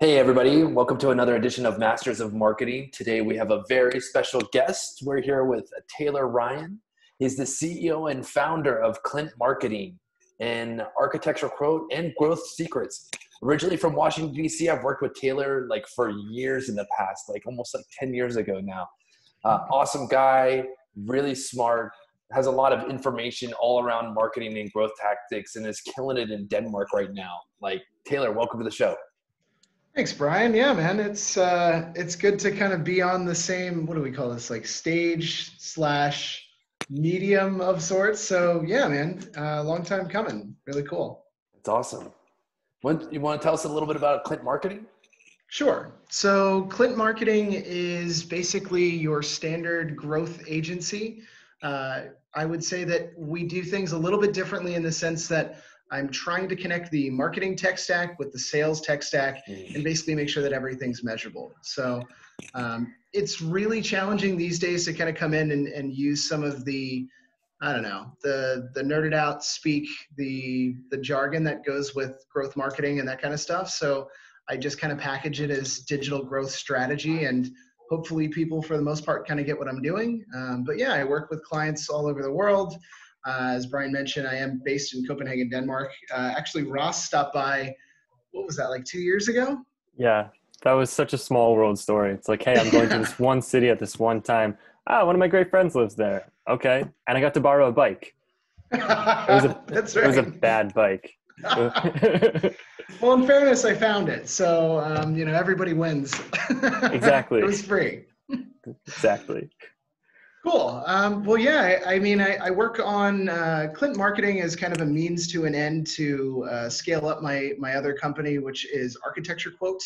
Hey everybody, welcome to another edition of Masters of Marketing. Today we have a very special guest. We're here with Taylor Ryan. He's the CEO and founder of Klint Marketing and ArchitectureQuote and Growth Secrets. Originally from Washington, D.C., I've worked with Taylor for years in the past, almost 10 years ago now. Awesome guy, really smart, has a lot of information all around marketing and growth tactics and is killing it in Denmark right now. Taylor, welcome to the show. Thanks, Brian. Yeah, man, it's good to kind of be on the same, what do we call this, stage slash medium of sorts. So yeah, man, long time coming. Really cool. It's awesome. You want to tell us a little bit about Klint Marketing? Sure. So Klint Marketing is basically your standard growth agency. I would say that we do things a little bit differently in the sense that I'm trying to connect the marketing tech stack with the sales tech stack and basically make sure that everything's measurable. So it's really challenging these days to kind of come in and use some of the, I don't know, the nerded out speak, the jargon that goes with growth marketing and that kind of stuff. So I just kind of package it as digital growth strategy, and hopefully people for the most part kind of get what I'm doing. But yeah, I work with clients all over the world. As Brian mentioned, I am based in Copenhagen, Denmark. Actually, Ross stopped by, what was that, 2 years ago? Yeah, that was such a small world story. It's like, hey, I'm going to this one city at this one time. One of my great friends lives there. Okay. And I got to borrow a bike. That's right. It was a bad bike. Well, in fairness, I found it. So, everybody wins. Exactly. It was free. Exactly. Cool. Well, yeah, I work on Klint Marketing as kind of a means to an end to scale up my other company, which is ArchitectureQuote.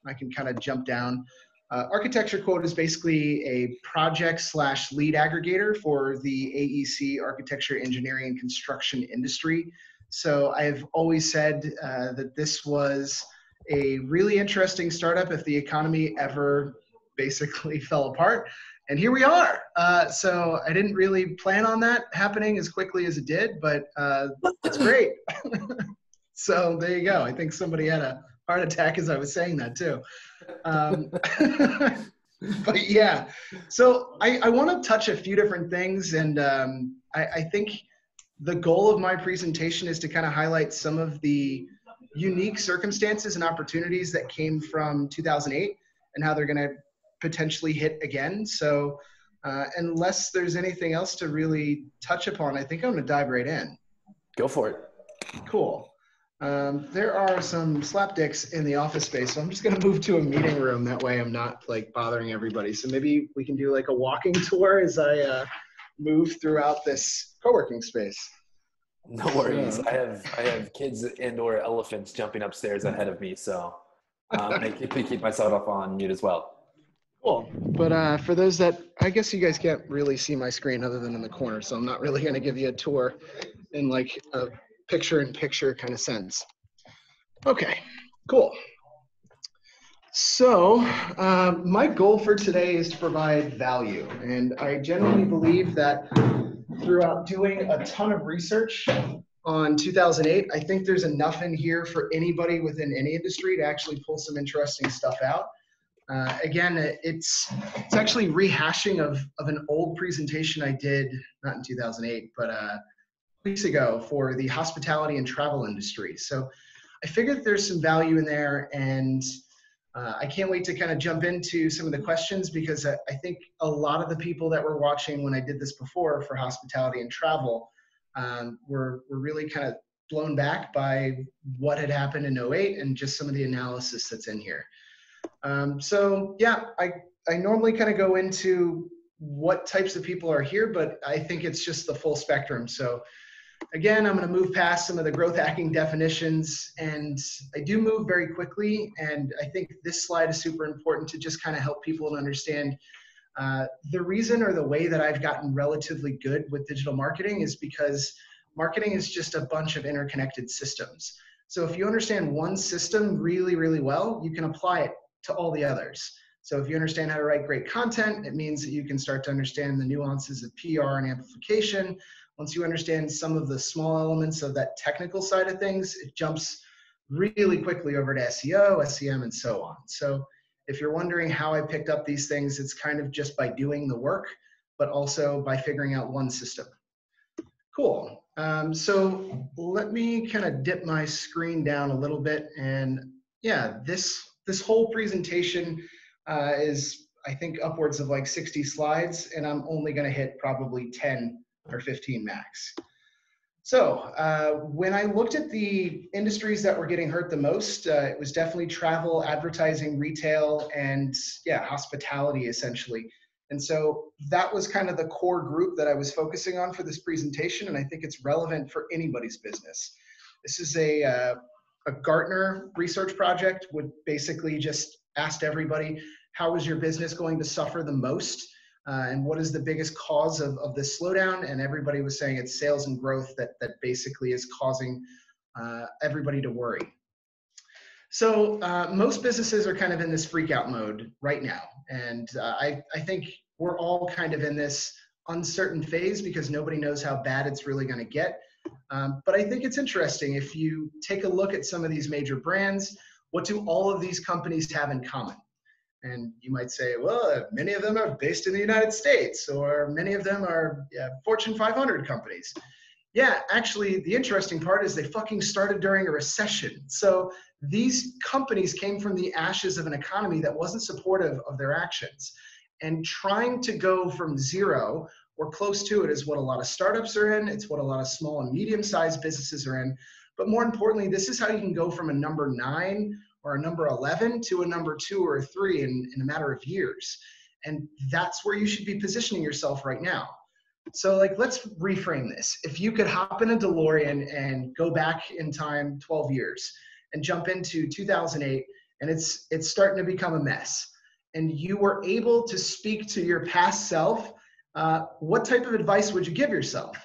I can kind of jump down. ArchitectureQuote is basically a project/lead aggregator for the AEC, architecture, engineering, and construction industry. So I've always said that this was a really interesting startup if the economy ever basically fell apart. And here we are. So I didn't really plan on that happening as quickly as it did, but it's great. So there you go. I think somebody had a heart attack as I was saying that too. But yeah, so I want to touch a few different things. And I think the goal of my presentation is to kind of highlight some of the unique circumstances and opportunities that came from 2008 and how they're going to potentially hit again. So unless there's anything else to really touch upon, I think I'm going to dive right in. Go for it. Cool. There are some slapdicks in the office space, so I'm just going to move to a meeting room. That way I'm not bothering everybody. So maybe we can do a walking tour as I move throughout this co-working space. No worries. I have kids and/or elephants jumping upstairs ahead of me, so I keep myself up on mute as well. Cool. But for those that, I guess you guys can't really see my screen other than in the corner, so I'm not really going to give you a tour in a picture-in-picture kind of sense. Okay, cool. So my goal for today is to provide value, and I generally believe that throughout doing a ton of research on 2008, I think there's enough in here for anybody within any industry to actually pull some interesting stuff out. Again, it's actually rehashing of an old presentation I did, not in 2008, but weeks ago for the hospitality and travel industry. So I figured there's some value in there, and I can't wait to kind of jump into some of the questions, because I think a lot of the people that were watching when I did this before for hospitality and travel were really kind of blown back by what had happened in 08 and just some of the analysis that's in here. So yeah, I normally kind of go into what types of people are here, but I think it's just the full spectrum. So again, I'm going to move past some of the growth hacking definitions, and I do move very quickly. And I think this slide is super important to just kind of help people to understand the reason, or the way that I've gotten relatively good with digital marketing, is because marketing is just a bunch of interconnected systems. So if you understand one system really, really well, you can apply it to all the others. So if you understand how to write great content, it means that you can start to understand the nuances of PR and amplification. Once you understand some of the small elements of that technical side of things, it jumps really quickly over to SEO, SEM, and so on. So if you're wondering how I picked up these things, it's kind of just by doing the work, but also by figuring out one system. Cool. So let me kind of dip my screen down a little bit. And yeah, this whole presentation is, I think, upwards of like 60 slides, and I'm only going to hit probably 10 or 15 max. So when I looked at the industries that were getting hurt the most, it was definitely travel, advertising, retail, and yeah, hospitality essentially. And so that was kind of the core group that I was focusing on for this presentation, and I think it's relevant for anybody's business. This is a Gartner research project, would basically just asked everybody, how is your business going to suffer the most? And what is the biggest cause of this slowdown? And everybody was saying it's sales and growth that basically is causing everybody to worry. So most businesses are kind of in this freak out mode right now. And I think we're all kind of in this uncertain phase because nobody knows how bad it's really going to get. But I think it's interesting. If you take a look at some of these major brands, what do all of these companies have in common? And you might say, well, many of them are based in the United States, or many of them are Fortune 500 companies. Yeah, actually, the interesting part is they fucking started during a recession. So these companies came from the ashes of an economy that wasn't supportive of their actions. And trying to go from zero or close to it is what a lot of startups are in. It's what a lot of small and medium-sized businesses are in. But more importantly, this is how you can go from a number 9 or a number 11 to a number 2 or 3 in a matter of years. And that's where you should be positioning yourself right now. So like, let's reframe this. If you could hop in a DeLorean and go back in time 12 years and jump into 2008, and it's starting to become a mess, and you were able to speak to your past self, what type of advice would you give yourself?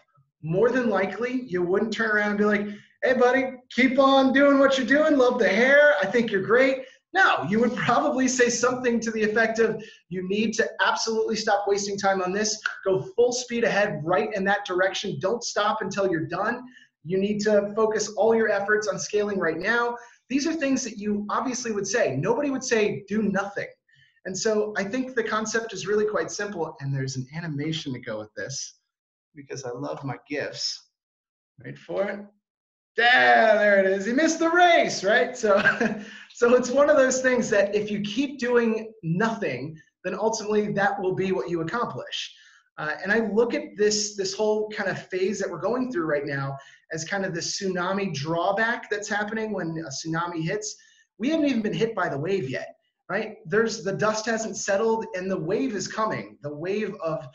More than likely, you wouldn't turn around and be like, hey buddy, keep on doing what you're doing, love the hair, I think you're great. No, you would probably say something to the effect of, you need to absolutely stop wasting time on this, go full speed ahead right in that direction, don't stop until you're done. You need to focus all your efforts on scaling right now. These are things that you obviously would say. Nobody would say do nothing. And so I think the concept is really quite simple, and there's an animation to go with this because I love my GIFs. Wait for it. Yeah, there it is. He missed the race, right? So it's one of those things that if you keep doing nothing, then ultimately that will be what you accomplish. And I look at this whole kind of phase that we're going through right now as kind of the tsunami drawback that's happening when a tsunami hits. We haven't even been hit by the wave yet, right? The dust hasn't settled and the wave is coming. The wave of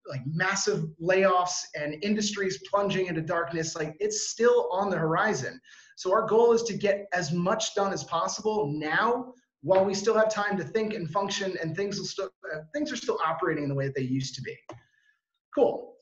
like massive layoffs and industries plunging into darkness, like it's still on the horizon. So our goal is to get as much done as possible now while we still have time to think and function, and things are still operating the way that they used to be. Cool.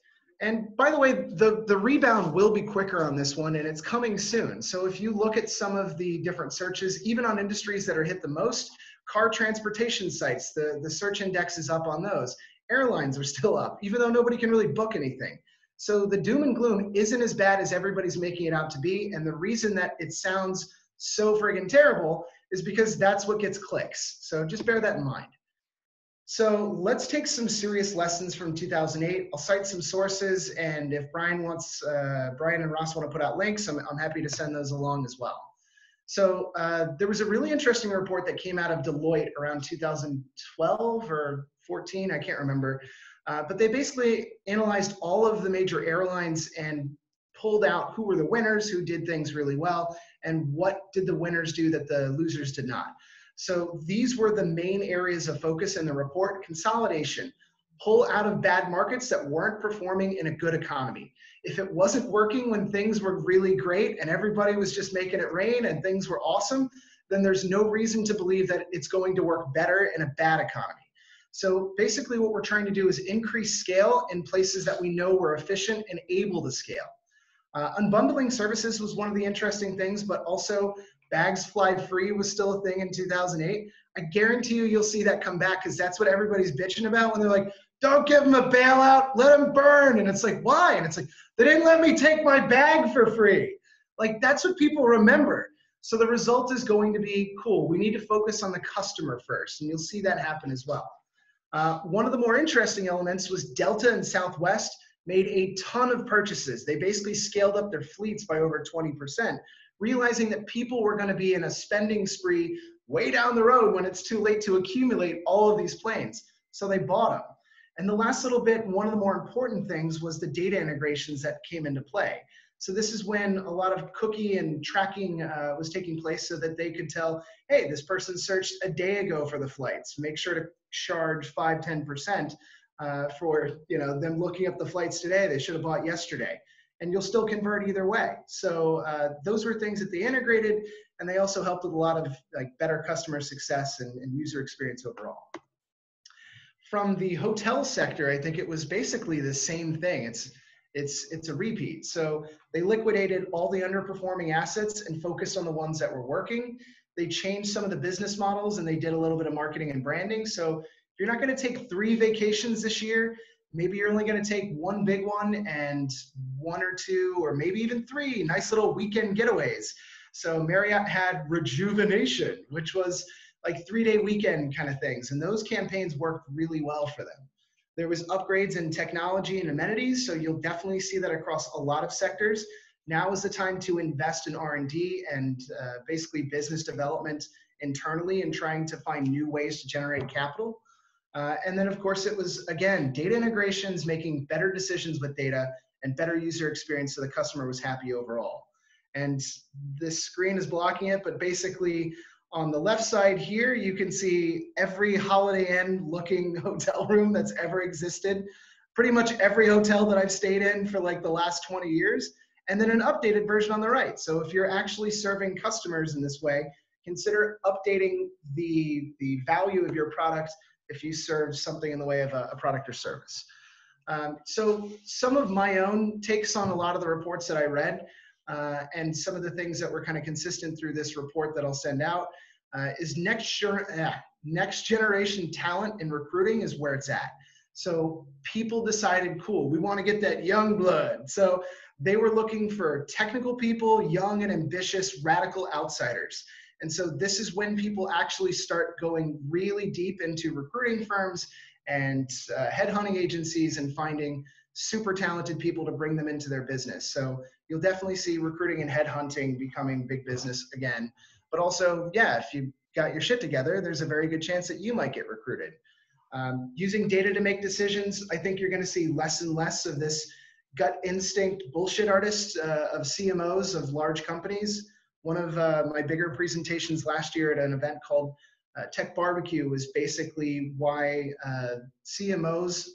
And by the way, the rebound will be quicker on this one, and it's coming soon. So if you look at some of the different searches, even on industries that are hit the most, car transportation sites, the search index is up on those. Airlines are still up, even though nobody can really book anything. So the doom and gloom isn't as bad as everybody's making it out to be. And the reason that it sounds so friggin' terrible is because that's what gets clicks. So just bear that in mind. So let's take some serious lessons from 2008. I'll cite some sources, and if Brian and Ross want to put out links, I'm happy to send those along as well. So there was a really interesting report that came out of Deloitte around 2012 or 14, I can't remember. But they basically analyzed all of the major airlines and pulled out who were the winners, who did things really well, and what did the winners do that the losers did not. So these were the main areas of focus in the report. Consolidation, pull out of bad markets that weren't performing in a good economy. If it wasn't working when things were really great and everybody was just making it rain and things were awesome, then there's no reason to believe that it's going to work better in a bad economy. So basically what we're trying to do is increase scale in places that we know we're efficient and able to scale. Unbundling services was one of the interesting things, but also bags fly free was still a thing in 2008. I guarantee you'll see that come back because that's what everybody's bitching about when they're like, don't give them a bailout, let them burn. And it's like, why? And it's like, they didn't let me take my bag for free. Like, that's what people remember. So the result is going to be, cool, we need to focus on the customer first, and you'll see that happen as well. One of the more interesting elements was Delta and Southwest made a ton of purchases. They basically scaled up their fleets by over 20%, realizing that people were going to be in a spending spree way down the road when it's too late to accumulate all of these planes. So they bought them. And the last little bit, one of the more important things was the data integrations that came into play. So this is when a lot of cookie and tracking was taking place so that they could tell, hey, this person searched a day ago for the flights. Make sure to charge 5–10% for them looking up the flights today. They should have bought yesterday. And you'll still convert either way. So those were things that they integrated, and they also helped with a lot of better customer success and user experience overall. From the hotel sector, I think it was basically the same thing. It's a repeat. So they liquidated all the underperforming assets and focused on the ones that were working. They changed some of the business models, and they did a little bit of marketing and branding. So if you're not going to take 3 vacations this year, maybe you're only going to take 1 big one and 1 or 2 or maybe even 3 nice little weekend getaways. So Marriott had Rejuvenation, which was like 3-day weekend kind of things. And those campaigns worked really well for them. There was upgrades in technology and amenities. So you'll definitely see that across a lot of sectors. Now is the time to invest in R&D and basically business development internally and trying to find new ways to generate capital. And then, of course, it was, again, data integrations, making better decisions with data and better user experience so the customer was happy overall. And this screen is blocking it, but basically on the left side here, you can see every Holiday Inn looking hotel room that's ever existed. Pretty much every hotel that I've stayed in for like the last 20 years. And then an updated version on the right. So if you're actually serving customers in this way, consider updating the value of your product if you serve something in the way of a product or service. So some of my own takes on a lot of the reports that I read and some of the things that were kind of consistent through this report that I'll send out is next generation talent in recruiting is where it's at. So people decided, cool, we want to get that young blood. So they were looking for technical people, young and ambitious, radical outsiders. And so this is when people actually start going really deep into recruiting firms and headhunting agencies and finding super talented people to bring them into their business. So you'll definitely see recruiting and headhunting becoming big business again. But also, yeah, if you got your shit together, there's a very good chance that you might get recruited. Using data to make decisions, I think you're going to see less and less of this gut instinct bullshit artists of CMOs of large companies. One of my bigger presentations last year at an event called Tech Barbecue was basically why CMOs,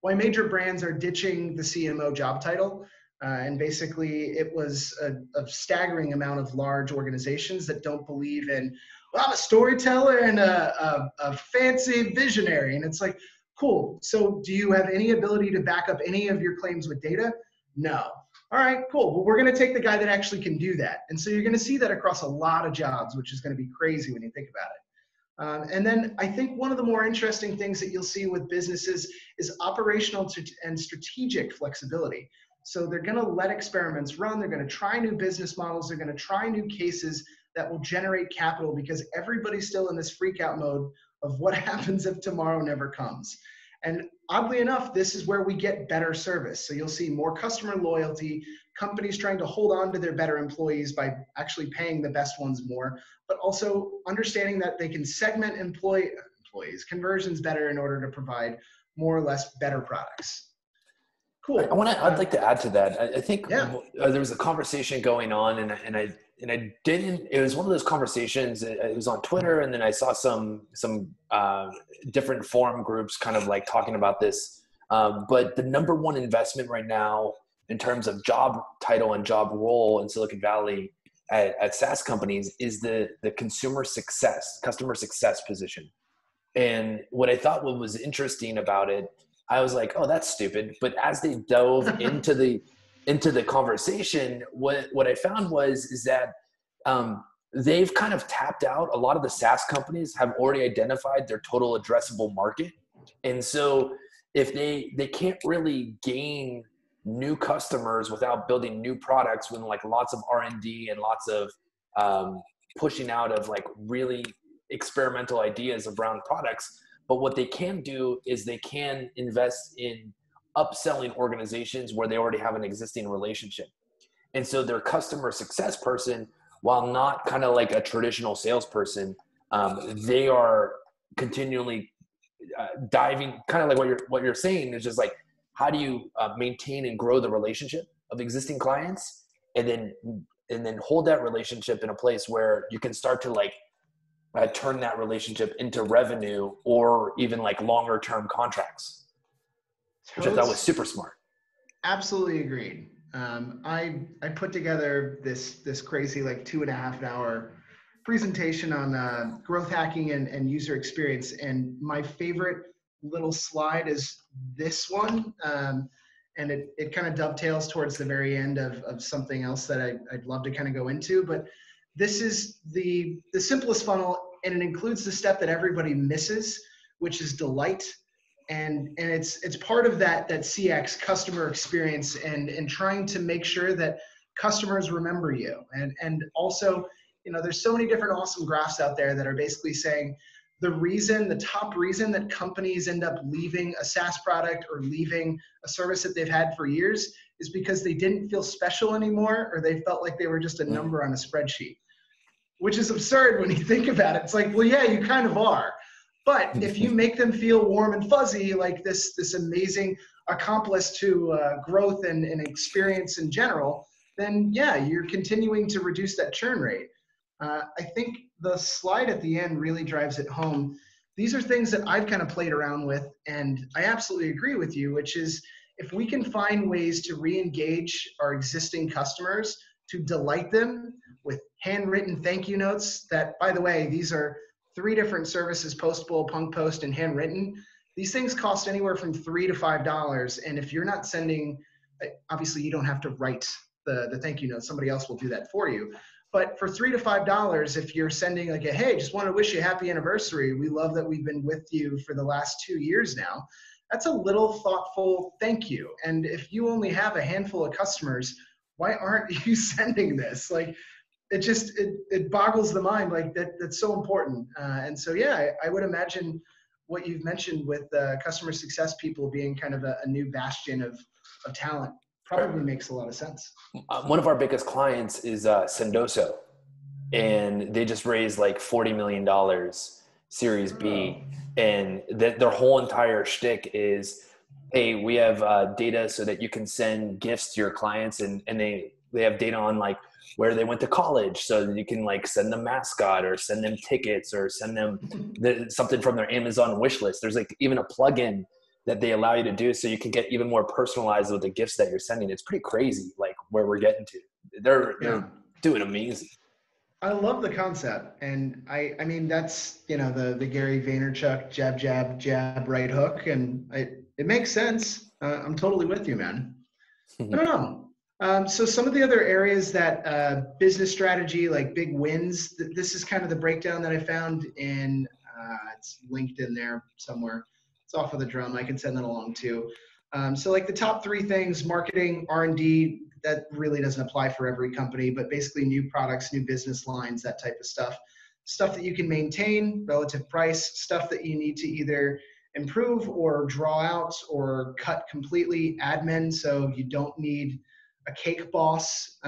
why major brands are ditching the CMO job title. And basically it was a staggering amount of large organizations that don't believe in, well, I'm a storyteller and a fancy visionary. And it's like, cool. So do you have any ability to back up any of your claims with data? No. All right, cool. Well, we're going to take the guy that actually can do that. And so you're going to see that across a lot of jobs, which is going to be crazy when you think about it. And then I think one of the more interesting things that you'll see with businesses is operational and strategic flexibility. So they're going to let experiments run. They're going to try new business models. They're going to try new cases that will generate capital because everybody's still in this freak out mode of what happens if tomorrow never comes. And oddly enough, this is where we get better service. So you'll see more customer loyalty, companies trying to hold on to their better employees by actually paying the best ones more, but also understanding that they can segment employees, conversions better in order to provide more or less better products. Cool. I'd like to add to that. I think there was a conversation going on, and I didn't. It was one of those conversations. It was on Twitter, and then I saw some different forum groups kind of like talking about this. But the number one investment right now in terms of job title and job role in Silicon Valley at SaaS companies is the customer success position. And what I thought was interesting about it, I was like, oh, that's stupid. But as they dove into the conversation, what I found is that they've kind of tapped out. A lot of the SaaS companies have already identified their total addressable market. And so if they can't really gain new customers without building new products with like lots of R&D and lots of pushing out of like really experimental ideas around products. But what they can do is they can invest in upselling organizations where they already have an existing relationship. And so their customer success person, while not kind of like a traditional salesperson, they are continually diving, kind of like what you're saying is just like, how do you maintain and grow the relationship of existing clients, and then hold that relationship in a place where you can start to like turn that relationship into revenue or even like longer term contracts, which I thought was super smart. Absolutely agreed. I put together this crazy like 2.5 hour presentation on growth hacking and user experience, and my favorite little slide is this one, and it kind of dovetails towards the very end of something else that I'd love to kind of go into. But this is the simplest funnel, and it includes the step that everybody misses, which is delight. And it's part of that CX, customer experience, and trying to make sure that customers remember you. And also, you know, there's so many different awesome graphs out there that are basically saying the top reason that companies end up leaving a SaaS product or leaving a service that they've had for years is because they didn't feel special anymore, or they felt like they were just a number on a spreadsheet, which is absurd when you think about it. It's like, well, yeah, you kind of are. But if you make them feel warm and fuzzy, like this amazing accomplice to growth and experience in general, then yeah, you're continuing to reduce that churn rate. I think the slide at the end really drives it home. These are things that I've kind of played around with, and I absolutely agree with you, which is if we can find ways to re-engage our existing customers, to delight them with handwritten thank you notes that, by the way, these are 3 different services: Postable, Punk Post, and handwritten. These things cost anywhere from $3 to $5. And if you're not sending, obviously you don't have to write the thank you note. Somebody else will do that for you. But for $3 to $5, if you're sending like a, hey, just want to wish you a happy anniversary. We love that we've been with you for the last 2 years now. That's a little thoughtful thank you. And if you only have a handful of customers, why aren't you sending this? Like, it boggles the mind. Like that's so important. And so, yeah, I would imagine what you've mentioned with customer success people being kind of a new bastion of talent probably makes a lot of sense. One of our biggest clients is Sendoso, and they just raised like $40 million Series B. And their whole entire shtick is, hey, we have data so that you can send gifts to your clients, and they have data on like where they went to college, so that you can like send them mascot or send them tickets or send them something from their Amazon wish list. There's like even a plugin that they allow you to do so you can get even more personalized with the gifts that you're sending. It's pretty crazy, like where we're getting to. They're doing amazing. I love the concept. And I mean, that's, you know, the Gary Vaynerchuk jab, jab, jab, right hook. And it makes sense. I'm totally with you, man. I don't know. So some of the other areas that business strategy, like big wins, this is kind of the breakdown that I found in, it's linked in there somewhere. It's off of the drum. I can send that along too. So like the top 3 things: marketing, R&D, that really doesn't apply for every company, but basically new products, new business lines, that type of stuff. Stuff that you can maintain, relative price, stuff that you need to either improve or draw out or cut completely, admin, so you don't need a cake boss.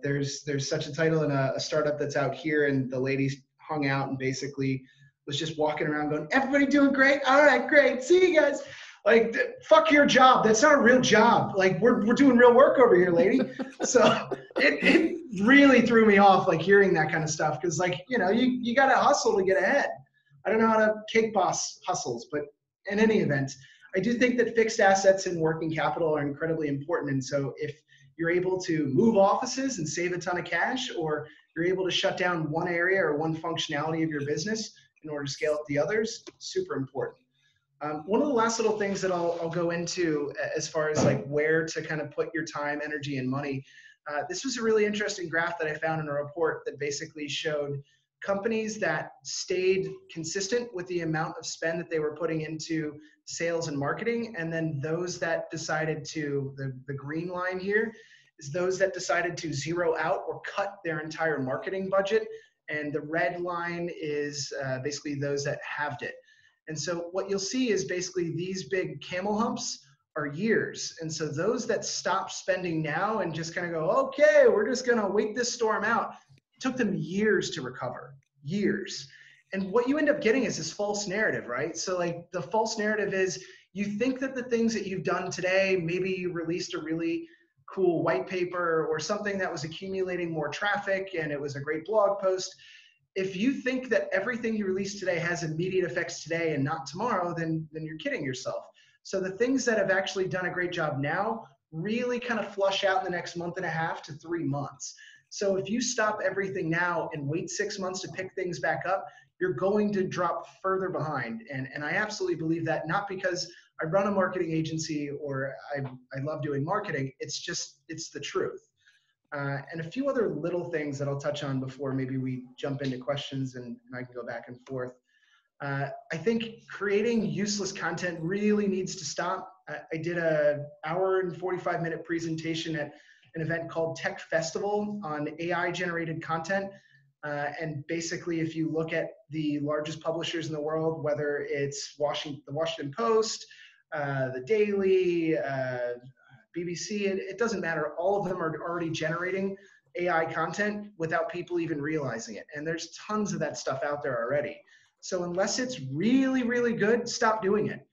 There's such a title in a startup that's out here, and the lady hung out and basically was just walking around going, everybody doing great? All right, great. See you guys. Like, fuck your job. That's not a real job. Like, we're doing real work over here, lady. So it really threw me off, like, hearing that kind of stuff. Because, like, you know, you got to hustle to get ahead. I don't know how to cake boss hustles, but in any event, I do think that fixed assets and working capital are incredibly important. And so if you're able to move offices and save a ton of cash, or you're able to shut down one area or one functionality of your business in order to scale up the others, super important. One of the last little things that I'll go into as far as like where to kind of put your time, energy, and money. This was a really interesting graph that I found in a report that basically showed companies that stayed consistent with the amount of spend that they were putting into sales and marketing, and then those that decided to, the green line here, is those that decided to zero out or cut their entire marketing budget. And the red line is basically those that halved it. And so what you'll see is basically these big camel humps are years. And so those that stop spending now and just kind of go, okay, we're just going to wait this storm out, it took them years to recover, years. And what you end up getting is this false narrative, right? So like the false narrative is you think that the things that you've done today, maybe you released a really cool white paper or something that was accumulating more traffic and it was a great blog post. If you think that everything you release today has immediate effects today and not tomorrow, then you're kidding yourself. So the things that have actually done a great job now really kind of flush out in the next month and a half to 3 months. So if you stop everything now and wait 6 months to pick things back up, you're going to drop further behind. And I absolutely believe that, not because I run a marketing agency or I love doing marketing. It's the truth. And a few other little things that I'll touch on before maybe we jump into questions and I can go back and forth. I think creating useless content really needs to stop. I did an hour and 45-minute presentation at an event called Tech Festival on AI generated content. And basically, if you look at the largest publishers in the world, whether it's the Washington Post, the Daily, BBC, it doesn't matter. All of them are already generating AI content without people even realizing it. And there's tons of that stuff out there already. So unless it's really, really good, stop doing it.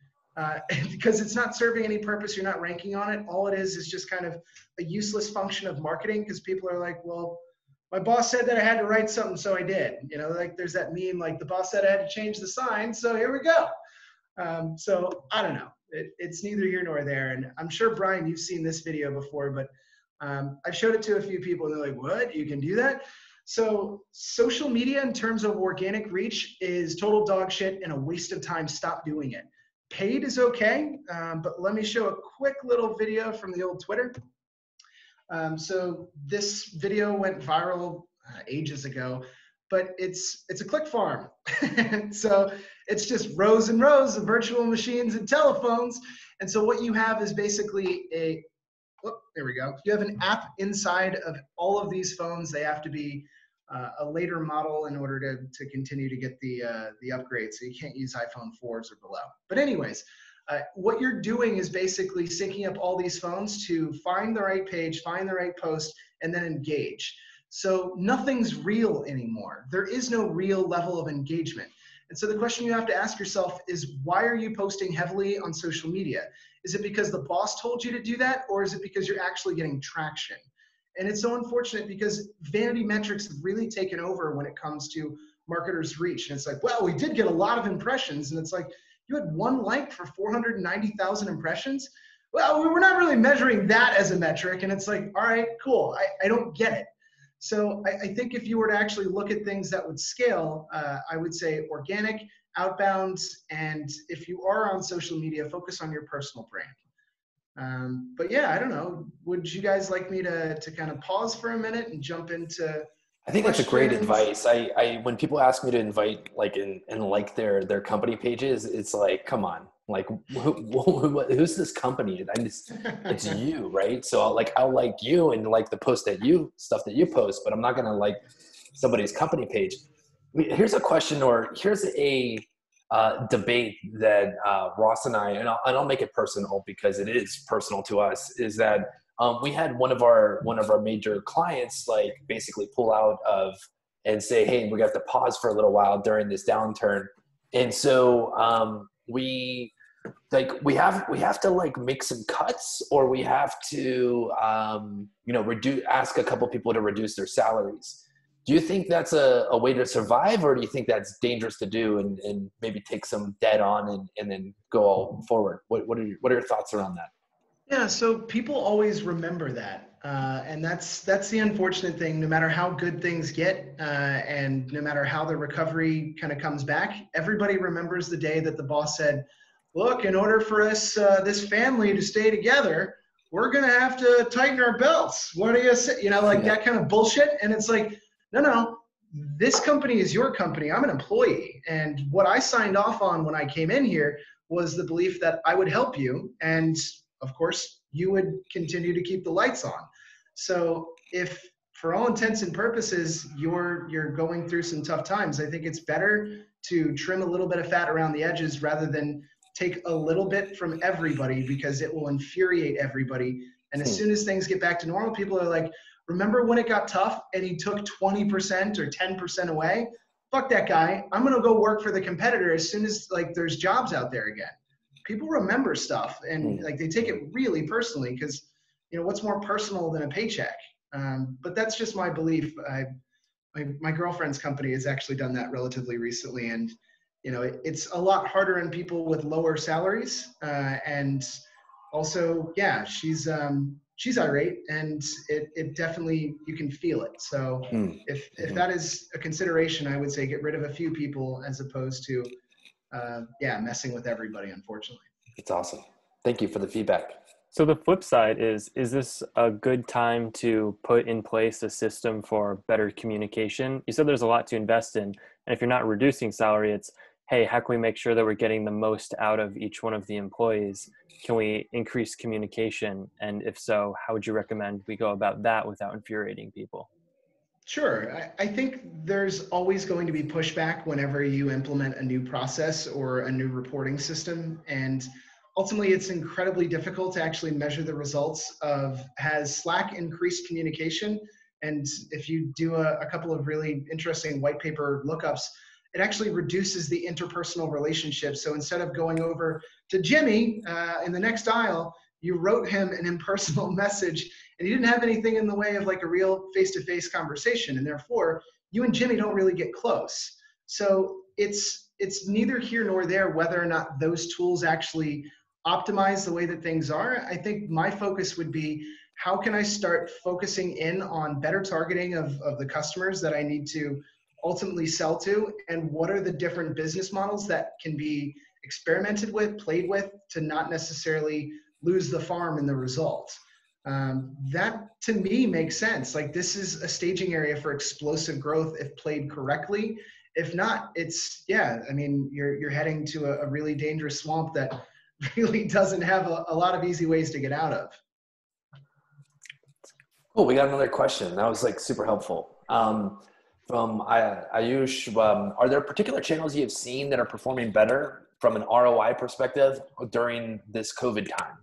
Because it's not serving any purpose. You're not ranking on it. All it is just kind of a useless function of marketing, because people are like, well, my boss said that I had to write something, so I did. You know, like there's that meme, like the boss said I had to change the sign, so here we go. So I don't know. It's neither here nor there. And I'm sure, Brian, you've seen this video before, but I've showed it to a few people and they're like, what? You can do that? So social media in terms of organic reach is total dog shit and a waste of time. Stop doing it. Paid is okay, but let me show a quick little video from the old Twitter. So this video went viral ages ago, but it's a click farm. So it's just rows and rows of virtual machines and telephones. And so what you have is basically there we go. You have an app inside of all of these phones. They have to be a later model in order to continue to get the upgrade. So you can't use iPhone 4s or below. But anyways, what you're doing is basically syncing up all these phones to find the right page, find the right post, and then engage. So nothing's real anymore. There is no real level of engagement. And so the question you have to ask yourself is, why are you posting heavily on social media? Is it because the boss told you to do that, or is it because you're actually getting traction? And it's so unfortunate because vanity metrics have really taken over when it comes to marketers' reach. And it's like, well, we did get a lot of impressions. And it's like, you had one like for 490,000 impressions? Well, we're not really measuring that as a metric. And it's like, all right, cool. I don't get it. So I think if you were to actually look at things that would scale, I would say organic, outbound, and if you are on social media, focus on your personal brand. But yeah, I don't know. Would you guys like me to kind of pause for a minute and jump into I think that's a great advice. I when people ask me to invite like and like their company pages, it's like, come on, like who's this company? It's you, right? So I'll like you and like the post stuff that you post, but I'm not gonna like somebody's company page. I mean, here's a question, or here's a debate that Ross and and I'll make it personal because it is personal to us, is that we had one of our major clients like basically pull out of and say, hey, we got to pause for a little while during this downturn. And so we have to like make some cuts, or we have to ask a couple people to reduce their salaries. Do you think that's a way to survive, or do you think that's dangerous to do and maybe take some debt on and then go forward? What are your thoughts around that? Yeah, so people always remember that. And that's the unfortunate thing. No matter how good things get and no matter how the recovery kind of comes back, everybody remembers the day that the boss said, look, in order for us, this family to stay together, we're going to have to tighten our belts. What do you say? You know, like that kind of bullshit. And it's like, no, this company is your company. I'm an employee. And what I signed off on when I came in here was the belief that I would help you. And of course, you would continue to keep the lights on. So if for all intents and purposes, you're going through some tough times, I think it's better to trim a little bit of fat around the edges rather than take a little bit from everybody, because it will infuriate everybody. And as soon as things get back to normal, people are like, remember when it got tough and he took 20% or 10% away? Fuck that guy. I'm going to go work for the competitor as soon as like there's jobs out there again. People remember stuff and like they take it really personally because, you know, what's more personal than a paycheck? But that's just my belief. My girlfriend's company has actually done that relatively recently, and you know, it's a lot harder on people with lower salaries. And also, yeah, she's irate, and it definitely, you can feel it. So if that is a consideration, I would say get rid of a few people as opposed to messing with everybody, unfortunately. It's awesome. Thank you for the feedback. So the flip side is this a good time to put in place a system for better communication? You said there's a lot to invest in, and if you're not reducing salary, it's, hey, how can we make sure that we're getting the most out of each one of the employees? Can we increase communication? And if so, how would you recommend we go about that without infuriating people? Sure. I think there's always going to be pushback whenever you implement a new process or a new reporting system. And ultimately, it's incredibly difficult to actually measure the results of, has Slack increased communication? And if you do a couple of really interesting white paper lookups, it actually reduces the interpersonal relationship. So instead of going over to Jimmy in the next aisle, you wrote him an impersonal message, and you didn't have anything in the way of like a real face-to-face conversation. And therefore, you and Jimmy don't really get close. So it's neither here nor there whether or not those tools actually optimize the way that things are. I think my focus would be, how can I start focusing in on better targeting of the customers that I need to ultimately sell to, and what are the different business models that can be experimented with, played with, to not necessarily lose the farm in the result. That to me makes sense. Like, this is a staging area for explosive growth if played correctly. If not, it's, yeah, I mean, you're heading to a really dangerous swamp that really doesn't have a lot of easy ways to get out of. Cool. We got another question. That was like super helpful. From Ayush, are there particular channels you have seen that are performing better from an ROI perspective during this COVID time?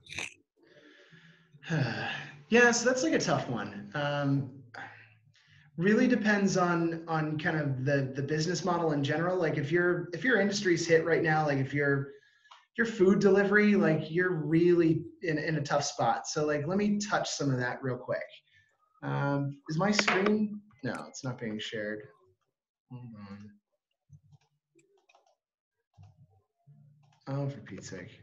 Yeah, so that's like a tough one. Really depends on kind of the business model in general. Like if your industry's hit right now, like if you're food delivery, like you're really in a tough spot. So like, let me touch some of that real quick. Is my screen? No, it's not being shared. Hold on. Oh, for Pete's sake.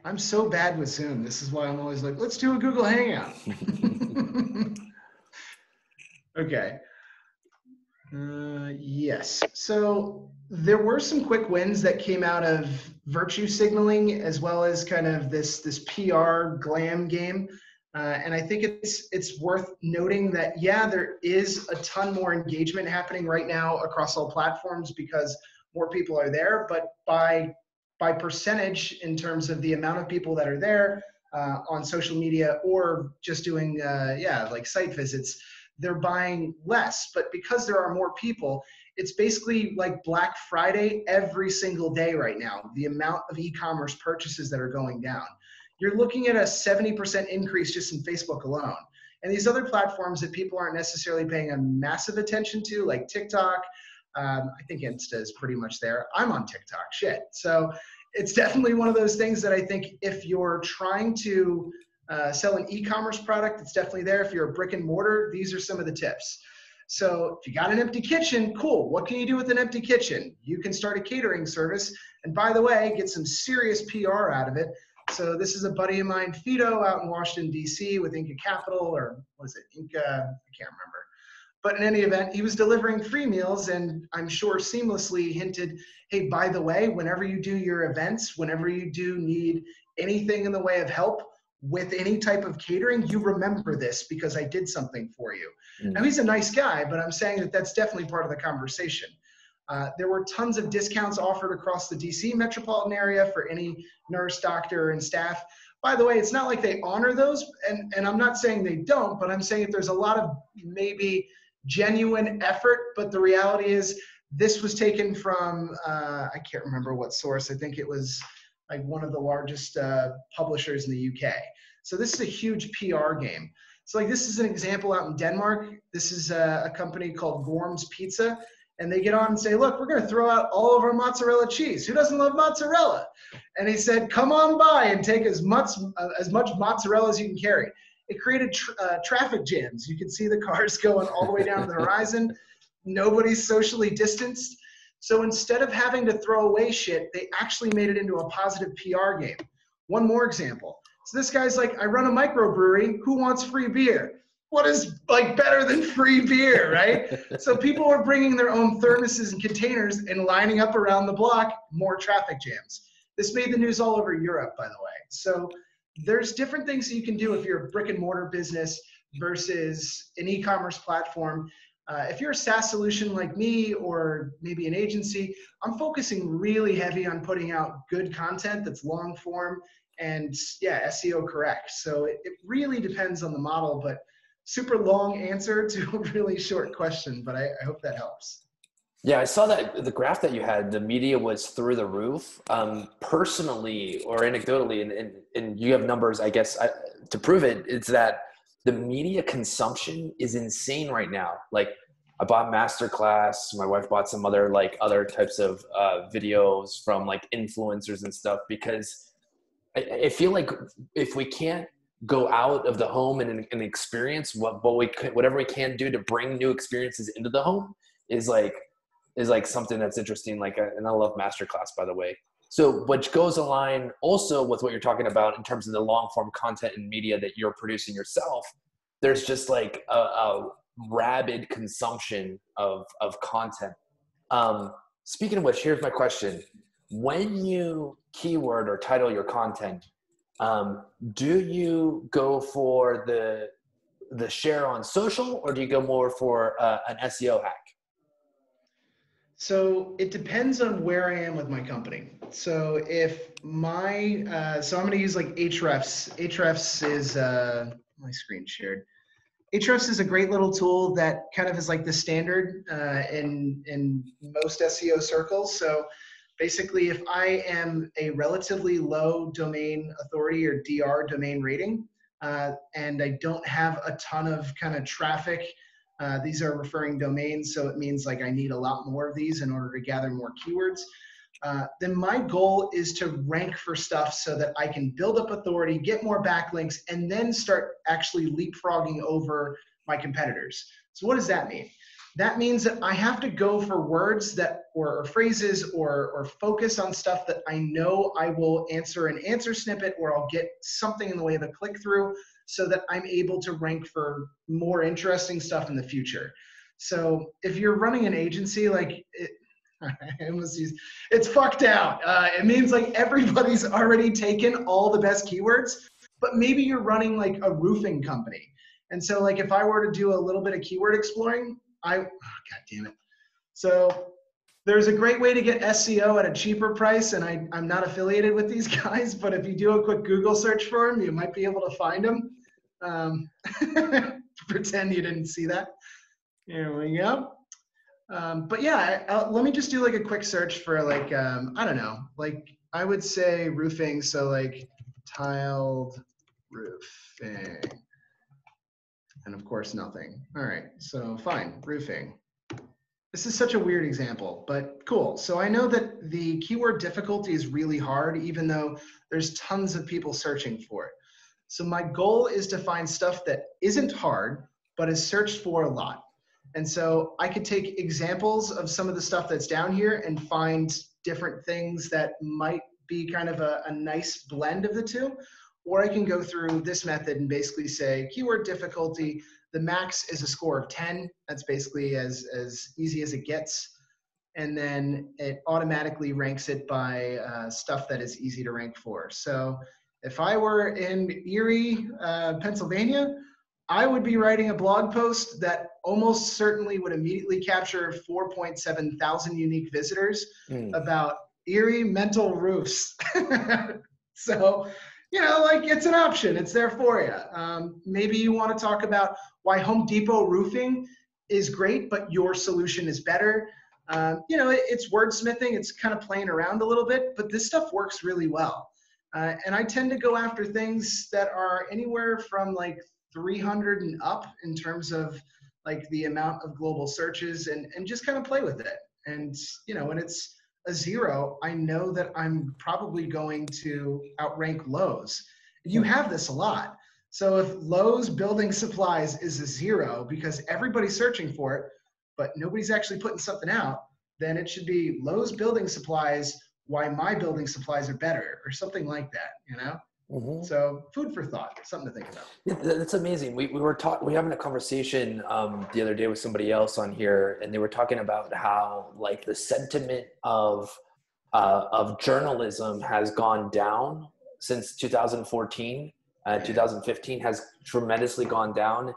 I'm so bad with Zoom. This is why I'm always like, let's do a Google Hangout. Okay. Yes. So there were some quick wins that came out of virtue signaling, as well as kind of this PR glam game. And I think it's worth noting that, yeah, there is a ton more engagement happening right now across all platforms because more people are there. But by percentage, in terms of the amount of people that are there on social media or just doing, like site visits, they're buying less. But because there are more people, it's basically like Black Friday every single day right now, the amount of e-commerce purchases that are going down. You're looking at a 70% increase just in Facebook alone. And these other platforms that people aren't necessarily paying a massive attention to, like TikTok, I think Insta is pretty much there. I'm on TikTok, shit. So it's definitely one of those things that I think if you're trying to sell an e-commerce product, it's definitely there. If you're a brick and mortar, these are some of the tips. So if you got an empty kitchen, cool. What can you do with an empty kitchen? You can start a catering service. And by the way, get some serious PR out of it. So this is a buddy of mine, Fido, out in Washington, D.C. with Inca Capital, or what is it, Inca? I can't remember. But in any event, he was delivering free meals, and I'm sure seamlessly hinted, hey, by the way, whenever you do your events, whenever you do need anything in the way of help with any type of catering, you remember this because I did something for you. Now, he's a nice guy, but I'm saying that that's definitely part of the conversation. There were tons of discounts offered across the DC metropolitan area for any nurse, doctor, and staff. By the way, it's not like they honor those, and I'm not saying they don't, but I'm saying that there's a lot of maybe genuine effort, but the reality is this was taken from, I can't remember what source, I think it was like one of the largest publishers in the UK. So this is a huge PR game. So like this is an example out in Denmark. This is a company called Gorm's Pizza. And they get on and say, look, we're going to throw out all of our mozzarella cheese. Who doesn't love mozzarella? And he said, come on by and take as much mozzarella as you can carry. It created traffic jams. You could see the cars going all the way down to the horizon. Nobody's socially distanced. So instead of having to throw away shit, they actually made it into a positive PR game. One more example. So this guy's like, I run a microbrewery. Who wants free beer? What is like better than free beer, right? So people are bringing their own thermoses and containers and lining up around the block, more traffic jams. This made the news all over Europe, by the way. So there's different things that you can do if you're a brick and mortar business versus an e-commerce platform. If you're a SaaS solution like me or maybe an agency, I'm focusing really heavy on putting out good content that's long form and yeah, SEO correct. So it really depends on the model, but super long answer to a really short question, but I hope that helps. Yeah, I saw that the graph that you had, the media was through the roof. Personally or anecdotally, and you have numbers, I guess, to prove it, it's that the media consumption is insane right now. Like I bought Masterclass, my wife bought some other types of videos from like influencers and stuff, because I feel like if we can't go out of the home and experience whatever we can do to bring new experiences into the home is like something that's interesting. And I love Masterclass, by the way. So which goes align also with what you're talking about in terms of the long form content and media that you're producing yourself. There's just like a rabid consumption of content. Speaking of which, here's my question. When you keyword or title your content, do you go for the share on social, or do you go more for an SEO hack? So it depends on where I am with my company. So if so I'm going to use like Ahrefs. Ahrefs is my screen shared. Ahrefs is a great little tool that kind of is like the standard in most SEO circles. So basically, if I am a relatively low domain authority or DR domain rating, and I don't have a ton of kind of traffic, these are referring domains, so it means like I need a lot more of these in order to gather more keywords. Then my goal is to rank for stuff so that I can build up authority, get more backlinks, and then start actually leapfrogging over my competitors. So what does that mean? That means that I have to go for words that or phrases or focus on stuff that I know I will answer an answer snippet, or I'll get something in the way of a click through, so that I'm able to rank for more interesting stuff in the future. So if you're running an agency, it's fucked out. It means like everybody's already taken all the best keywords, but maybe you're running like a roofing company. And so like if I were to do a little bit of keyword exploring, God damn it. So there's a great way to get SEO at a cheaper price, and I'm not affiliated with these guys, but if you do a quick Google search for them, you might be able to find them. Pretend you didn't see that. Here we go. But yeah, let me just do like a quick search for like, I don't know, like I would say roofing. So like tiled roofing. And of course, nothing. All right, so fine, roofing. This is such a weird example, but cool. So I know that the keyword difficulty is really hard, even though there's tons of people searching for it. So my goal is to find stuff that isn't hard, but is searched for a lot. And so I could take examples of some of the stuff that's down here and find different things that might be kind of a nice blend of the two. Or I can go through this method and basically say keyword difficulty, the max is a score of 10. That's basically as easy as it gets. And then it automatically ranks it by stuff that is easy to rank for. So if I were in Erie, Pennsylvania, I would be writing a blog post that almost certainly would immediately capture 4.7 thousand unique visitors about eerie mental roofs. So, like it's an option. It's there for you. Maybe you want to talk about why Home Depot roofing is great, but your solution is better. It's wordsmithing. It's kind of playing around a little bit, but this stuff works really well. And I tend to go after things that are anywhere from like 300 and up in terms of like the amount of global searches and just kind of play with it. And, when it's a 0, I know that I'm probably going to outrank Lowe's. You have this a lot. So if Lowe's building supplies is a 0 because everybody's searching for it, but nobody's actually putting something out, then it should be Lowe's building supplies, why my building supplies are better, or something like that, So food for thought, something to think about. Yeah, that's amazing. We were having a conversation the other day with somebody else on here, and they were talking about how like the sentiment of journalism has gone down since 2014. 2015 has tremendously gone down,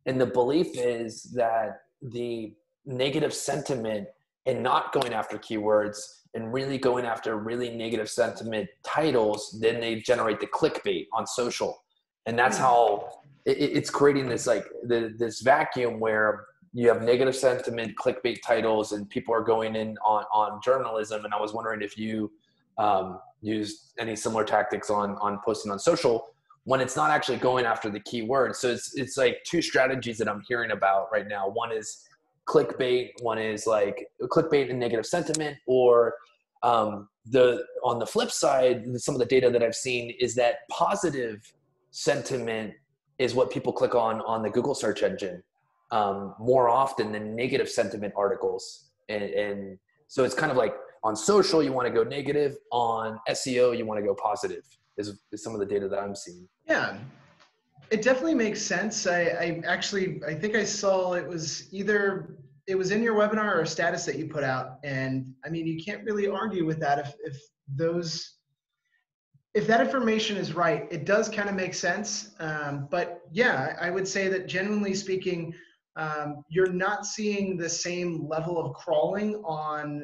and the belief is that the negative sentiment and not going after keywords and really going after really negative sentiment titles, then they generate the clickbait on social. And that's how it's creating this like this vacuum where you have negative sentiment clickbait titles and people are going in on journalism. And I was wondering if you used any similar tactics on posting on social when it's not actually going after the keywords. So it's like two strategies that I'm hearing about right now. One is clickbait, one is like clickbait and negative sentiment, or on the flip side, some of the data that I've seen is that positive sentiment is what people click on the Google search engine more often than negative sentiment articles. And so it's kind of like on social, you want to go negative, on SEO, you want to go positive is some of the data that I'm seeing. Yeah. It definitely makes sense. I think I saw it was in your webinar or a status that you put out. And I mean, you can't really argue with that if that information is right. It does kind of make sense. But yeah, I would say that genuinely speaking, you're not seeing the same level of crawling on,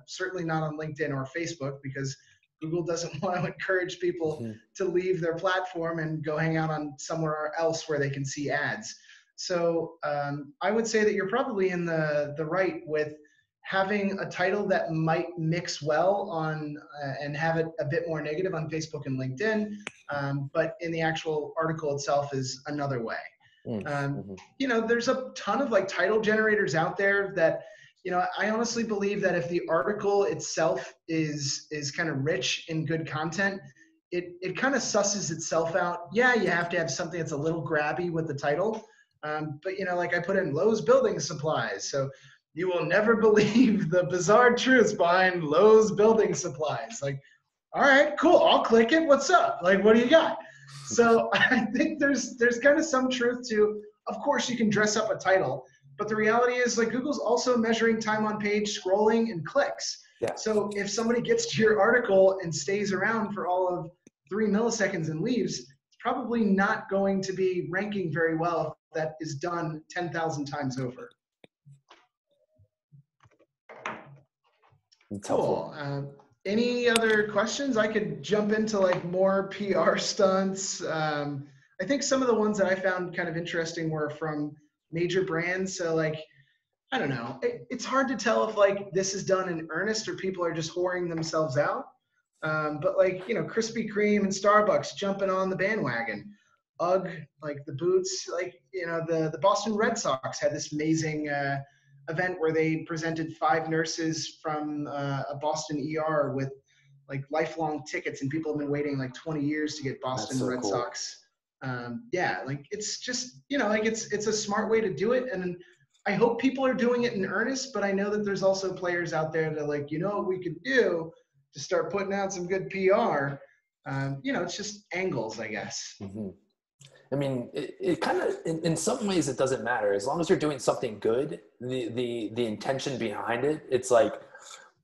certainly not on LinkedIn or Facebook, because Google doesn't want to encourage people to leave their platform and go hang out on somewhere else where they can see ads. So I would say that you're probably in the right with having a title that might mix well on and have it a bit more negative on Facebook and LinkedIn, but in the actual article itself is another way. There's a ton of like title generators out there that, I honestly believe that if the article itself is kind of rich in good content, it kind of susses itself out. Yeah, you have to have something that's a little grabby with the title. But like I put in Lowe's building supplies. So you will never believe the bizarre truths behind Lowe's building supplies. Like, all right, cool. I'll click it. What's up? Like, what do you got? So I think there's kind of some truth to, of course you can dress up a title, but the reality is like Google's also measuring time on page, scrolling, and clicks. Yeah. So if somebody gets to your article and stays around for all of 3 milliseconds and leaves, it's probably not going to be ranking very well if that is done 10,000 times over. Cool. Any other questions? I could jump into like more PR stunts. I think some of the ones that I found kind of interesting were from major brands. So like, I don't know, it's hard to tell if like this is done in earnest or people are just whoring themselves out. But like, Krispy Kreme and Starbucks jumping on the bandwagon. UGG, like the boots, like, the Boston Red Sox had this amazing event where they presented 5 nurses from a Boston ER with like lifelong tickets, and people have been waiting like 20 years to get Boston Red Sox. Like it's just, like it's a smart way to do it. And I hope people are doing it in earnest, but I know that there's also players out there that are like, what we could do to start putting out some good PR. It's just angles, I guess. I mean, it kind of, in some ways it doesn't matter. As long as you're doing something good, the intention behind it, it's like,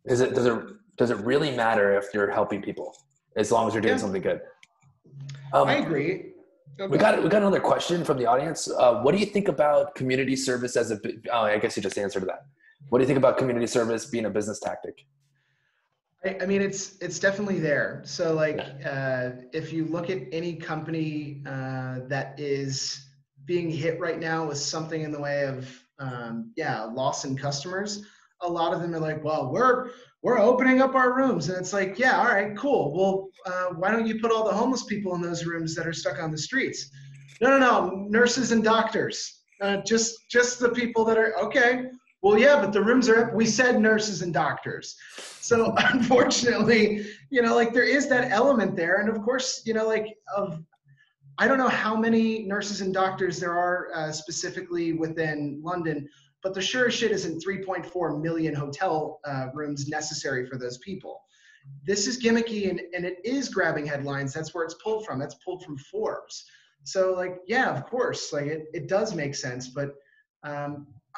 does it really matter if you're helping people as long as you're doing something good? I agree. Okay. We got another question from the audience. What do you think about community service as a? Oh, I guess you just answered that. What do you think about community service being a business tactic? I mean, it's definitely there. So like, if you look at any company that is being hit right now with something in the way of loss in customers, a lot of them are like, well, we're opening up our rooms, and it's like, yeah, all right, cool. Well, why don't you put all the homeless people in those rooms that are stuck on the streets? No, nurses and doctors. Just the people that are okay. Well, yeah, but the rooms are. We said nurses and doctors. So unfortunately, like there is that element there, and of course, I don't know how many nurses and doctors there are specifically within London, but the sure as shit isn't 3.4 million hotel rooms necessary for those people. This is gimmicky and it is grabbing headlines. That's where it's pulled from. That's pulled from Forbes. So like, yeah, of course, like it does make sense, but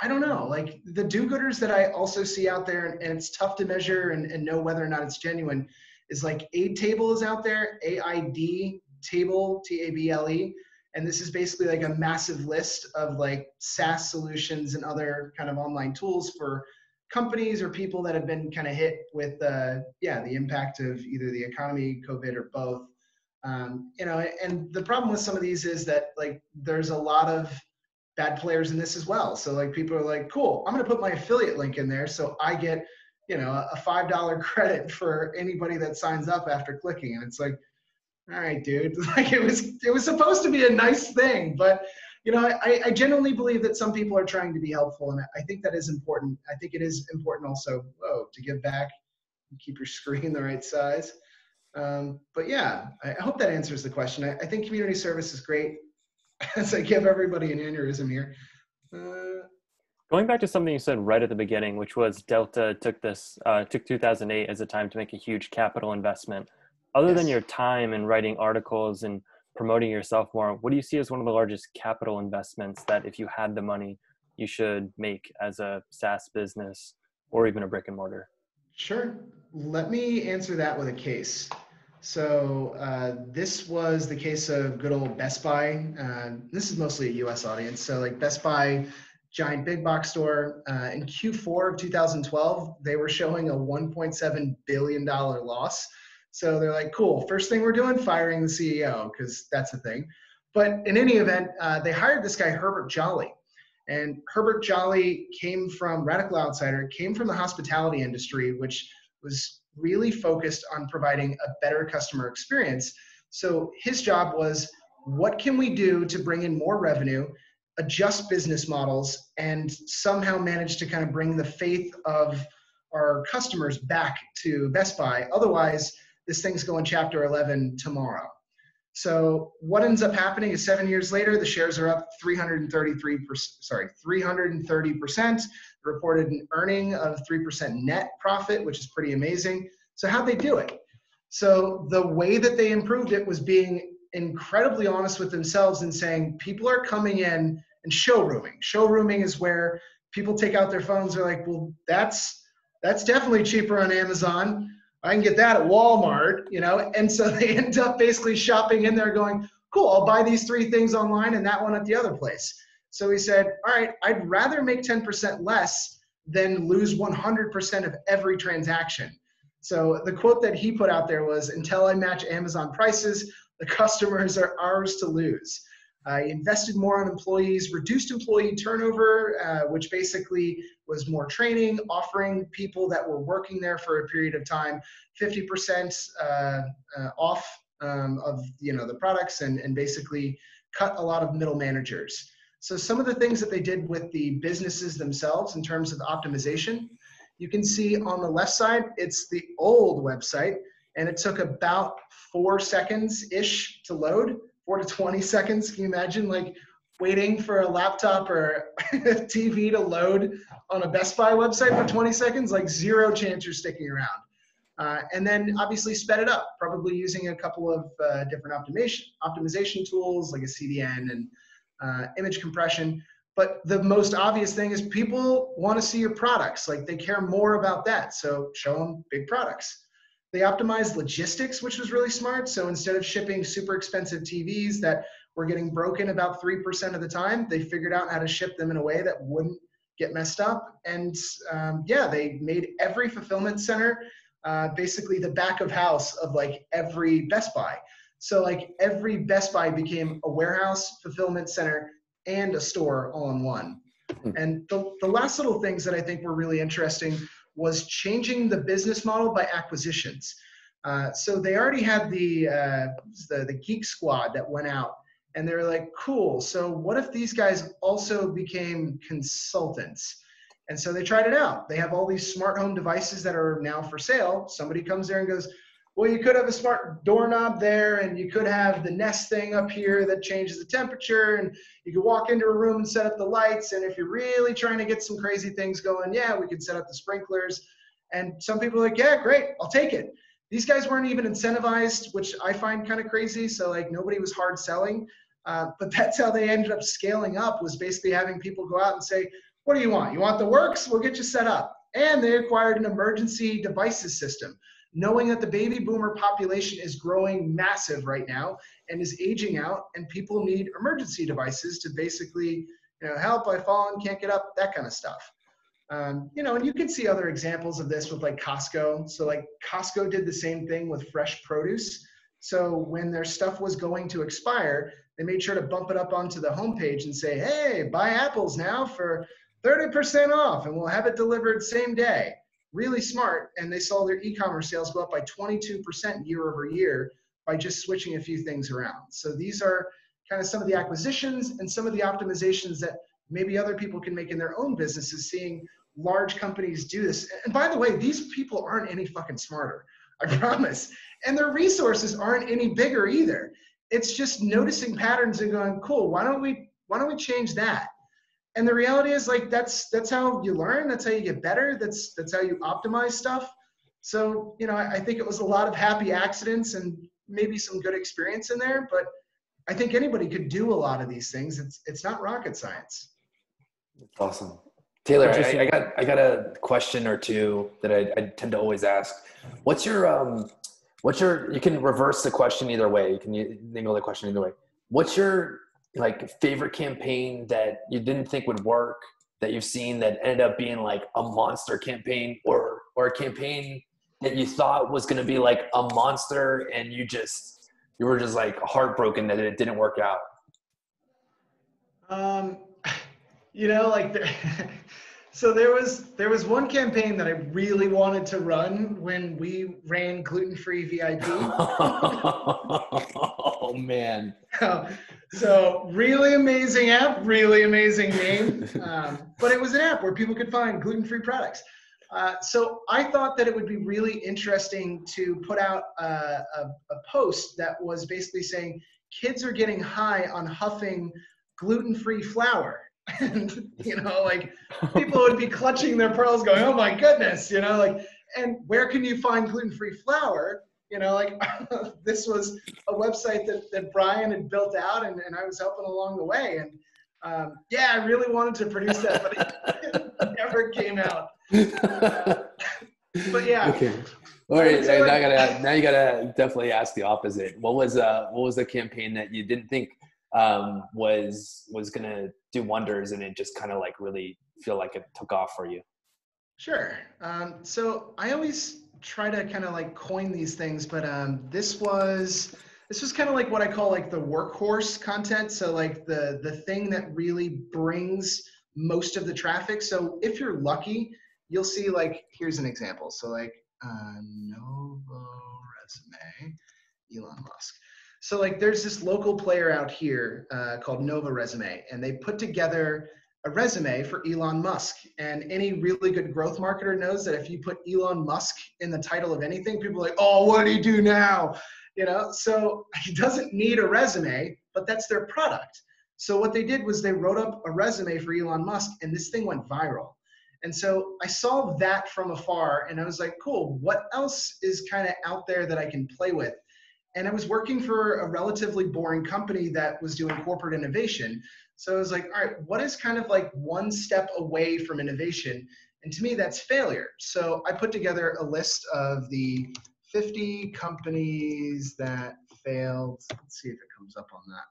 I don't know, like the do-gooders that I also see out there, and it's tough to measure and know whether or not it's genuine, is like Aidtable is out there, AID Table, Table, and this is basically like a massive list of like SaaS solutions and other kind of online tools for companies or people that have been kind of hit with the impact of either the economy, COVID, or both. And the problem with some of these is that like there's a lot of bad players in this as well. So like people are like, cool, I'm going to put my affiliate link in there so I get a $5 credit for anybody that signs up after clicking. And it's like, all right, dude, like it was supposed to be a nice thing, but I genuinely believe that some people are trying to be helpful, and I think that is important. I think it is important also to give back and keep your screen the right size. But yeah, I hope that answers the question. I think community service is great. As I give everybody an aneurysm here. Going back to something you said right at the beginning, which was Delta took 2008 as a time to make a huge capital investment. Other than your time in writing articles and promoting yourself more, what do you see as one of the largest capital investments that if you had the money, you should make as a SaaS business or even a brick and mortar? Sure. Let me answer that with a case. So this was the case of good old Best Buy. This is mostly a US audience. So like Best Buy, giant big box store. In Q4 of 2012, they were showing a $1.7 billion loss. So they're like, cool, first thing we're doing, firing the CEO, because that's a thing. But in any event, they hired this guy, Herbert Jolly. And Herbert Jolly came from, radical outsider, came from the hospitality industry, which was really focused on providing a better customer experience. So his job was, what can we do to bring in more revenue, adjust business models, and somehow manage to kind of bring the faith of our customers back to Best Buy? Otherwise, this thing's going chapter 11 tomorrow. So what ends up happening is 7 years later, the shares are up 330%, reported an earning of 3% net profit, which is pretty amazing. So how'd they do it? So the way that they improved it was being incredibly honest with themselves and saying, people are coming in and showrooming. Showrooming is where people take out their phones. They're like, well, that's definitely cheaper on Amazon. I can get that at Walmart, and so they end up basically shopping in there going, cool, I'll buy these 3 things online and that one at the other place. So he said, all right, I'd rather make 10% less than lose 100% of every transaction. So the quote that he put out there was, until I match Amazon prices, the customers are ours to lose. I invested more on employees, reduced employee turnover, which basically was more training, offering people that were working there for a period of time 50% off of the products, and basically cut a lot of middle managers. So some of the things that they did with the businesses themselves in terms of optimization, you can see on the left side, it's the old website, and it took about 4 seconds-ish to load. 4 to 20 seconds. Can you imagine like waiting for a laptop or a TV to load on a Best Buy website for 20 seconds? Like zero chance you're sticking around. And then obviously sped it up, probably using a couple of different optimization tools like a CDN and image compression. But the most obvious thing is people want to see your products. Like they care more about that. So show them big products. They optimized logistics, which was really smart. So instead of shipping super expensive TVs that were getting broken about 3% of the time. They figured out how to ship them in a way that wouldn't get messed up. And yeah, they made every fulfillment center basically the back of house of like every Best Buy. So like every Best Buy became a warehouse, fulfillment center, and a store all in one. And the last little things that I think were really interesting was changing the business model by acquisitions. So they already had the Geek Squad that went out, and they were like, cool, so what if these guys also became consultants? And so they tried it out. They have all these smart home devices that are now for sale. Somebody comes there and goes, well, you could have a smart doorknob there, and you could have the Nest thing up here that changes the temperature, and you could walk into a room and set up the lights. And if you're really trying to get some crazy things going, yeah, we could set up the sprinklers. And some people are like, yeah, great, I'll take it. These guys weren't even incentivized, which I find kind of crazy. So like nobody was hard selling, but that's how they ended up scaling up, was basically having people go out and say, what do you want? You want the works? We'll get you set up. And they acquired an emergency devices system, knowing that the baby boomer population is growing massive right now and is aging out, and people need emergency devices to basically, help, I've fallen, can't get up, that kind of stuff. And you can see other examples of this with like Costco. So like Costco did the same thing with fresh produce. So when their stuff was going to expire, they made sure to bump it up onto the homepage and say, hey, buy apples now for 30% off, and we'll have it delivered same day. Really smart. And they saw their e-commerce sales go up by 22% year over year by just switching a few things around. So these are kind of some of the acquisitions and some of the optimizations that maybe other people can make in their own businesses, seeing large companies do this. And by the way, these people aren't any fucking smarter, I promise. And their resources aren't any bigger either. It's just noticing patterns and going, cool, why don't we change that? And the reality is, like, that's how you learn. That's how you get better. That's how you optimize stuff. So, I think it was a lot of happy accidents and maybe some good experience in there, but I think anybody could do a lot of these things. It's not rocket science. That's awesome. Taylor, I got a question or two that I tend to always ask. What's your, you can reverse the question either way. You can angle the question either way. What's your favorite campaign that you didn't think would work, that you've seen that ended up being like a monster campaign, or a campaign that you thought was going to be like a monster and you were just like heartbroken that it didn't work out? So there was one campaign that I really wanted to run when we ran Gluten-Free VIP. Oh man. So really amazing app, really amazing name. But it was an app where people could find gluten-free products. So I thought that it would be really interesting to put out a post that was basically saying kids are getting high on huffing gluten-free flour. And, people would be clutching their pearls going, oh my goodness, and where can you find gluten-free flour? This was a website that Brian had built out, and I was helping along the way. And I really wanted to produce that, but it never came out. But yeah. Okay. All right. Now you gotta definitely ask the opposite. What was the campaign that you didn't think was gonna do wonders, and it just kind of like really feel like it took off for you? Sure. So I always try to kind of like coin these things, but this was kind of like what I call like the workhorse content. So like the thing that really brings most of the traffic. So if you're lucky, you'll see, like, here's an example. So like Novo Resume, Elon Musk. So like there's this local player out here called Nova Resume, and they put together a resume for Elon Musk. And any really good growth marketer knows that if you put Elon Musk in the title of anything, people are like, oh, what do he do now? So he doesn't need a resume, but that's their product. So what they did was they wrote up a resume for Elon Musk, and this thing went viral. And so I saw that from afar, and I was like, cool, what else is kind of out there that I can play with? And I was working for a relatively boring company that was doing corporate innovation. So I was like, all right, what is kind of like one step away from innovation? And to me, that's failure. So I put together a list of the 50 companies that failed. Let's see if it comes up on that.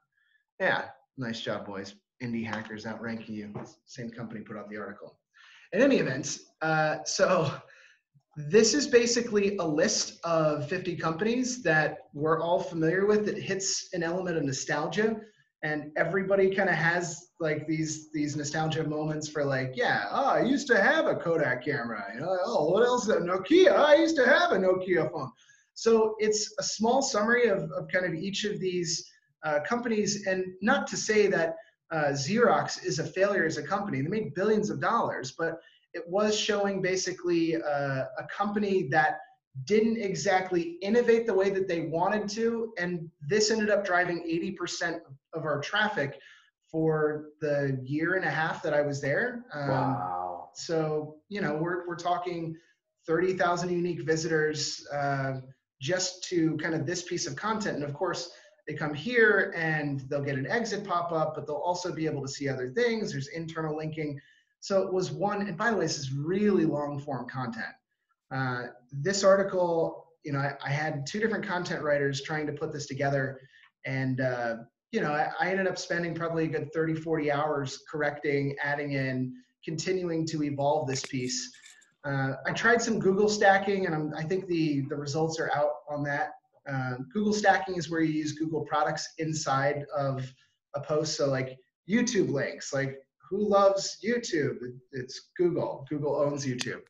Yeah, nice job, boys. Indie hackers outranking you. Same company put out the article. In any event, so this is basically a list of 50 companies that we're all familiar with that hits an element of nostalgia. And everybody kind of has like these nostalgia moments for like, yeah, oh, I used to have a Kodak camera. You know, oh, what else? Nokia. I used to have a Nokia phone. So it's a small summary of kind of each of these companies. And not to say that Xerox is a failure as a company. They made billions of dollars, but it was showing basically a company that didn't exactly innovate the way that they wanted to. And this ended up driving 80% of our traffic for the year and a half that I was there. Wow. So, you know, we're talking 30,000 unique visitors just to kind of this piece of content. And of course, they come here and they'll get an exit pop-up, but they'll also be able to see other things. There's internal linking. So it was one, and by the way, this is really long form content. This article, you know, I had two different content writers trying to put this together. And, you know, I ended up spending probably a good 30, 40 hours correcting, adding in, continuing to evolve this piece. I tried some Google stacking, and I think the results are out on that. Google stacking is where you use Google products inside of a post. So like YouTube links, like who loves YouTube? It's Google. Google owns YouTube.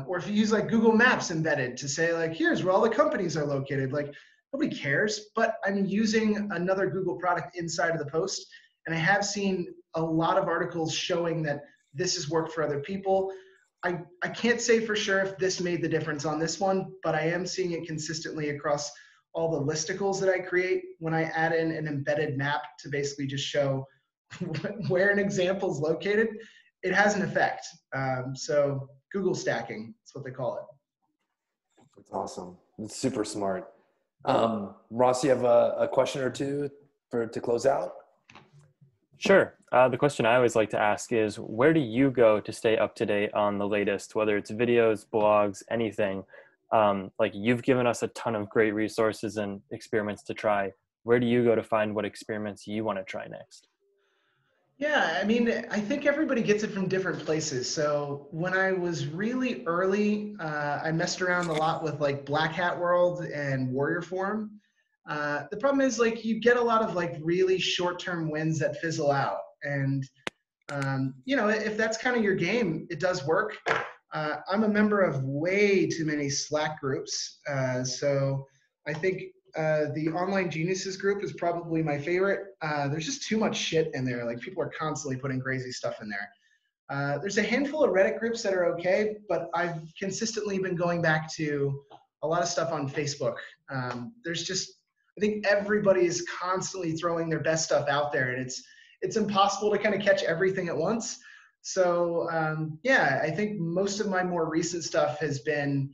Or if you use like Google Maps embedded to say like, here's where all the companies are located, like nobody cares, but I'm using another Google product inside of the post. And I have seen a lot of articles showing that this has worked for other people. I can't say for sure if this made the difference on this one, but I am seeing it consistently across all the listicles that I create when I add in an embedded map to basically just show where an example is located. It has an effect. So Google stacking, that's what they call it. That's awesome. It's super smart. Ross, you have a question or two to close out? Sure. The question I always like to ask is, where do you go to stay up to date on the latest, whether it's videos, blogs, anything? Like you've given us a ton of great resources and experiments to try. Where do you go to find what experiments you want to try next? Yeah, I mean, I think everybody gets it from different places. So when I was really early, I messed around a lot with like Black Hat World and Warrior Forum. The problem is like you get a lot of like really short-term wins that fizzle out. And, you know, if that's kind of your game, it does work. I'm a member of way too many Slack groups. So I think the Online Geniuses group is probably my favorite. There's just too much shit in there. Like people are constantly putting crazy stuff in there. There's a handful of Reddit groups that are okay, but I've consistently been going back to a lot of stuff on Facebook. There's just, I think everybody is constantly throwing their best stuff out there, and it's impossible to kind of catch everything at once. So yeah, I think most of my more recent stuff has been,